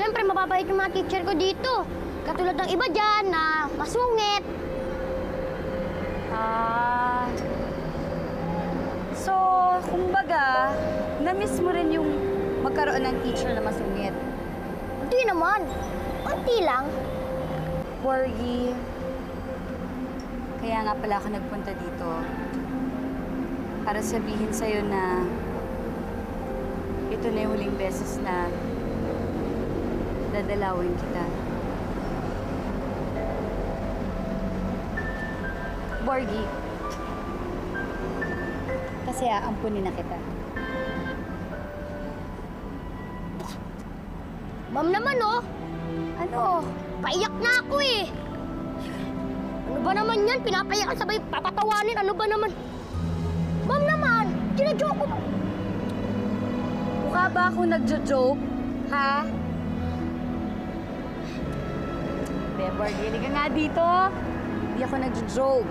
Siyempre, mababait yung mga teacher ko dito. Katulad ng iba dyan na masungit. So, kumbaga, na-miss mo rin yung magkaroon ng teacher na masungit. Hindi naman. Unti lang. Porgy, kaya nga pala ako nagpunta dito para sabihin sa'yo na ito na yung huling beses na dadalawin kita. Porgy, kasi aampunin na kita. Ma'am naman, oh. Ano? Paiyak na ako eh. Ano ba naman yan? Pinapayakan sabay papatawanin. Ano ba naman? Ma'am naman, tinajoke ko. Mukha ba ako nagjo-joke? Ha? Porgy, hindi ka nga dito. Hindi ako nagjo-joke.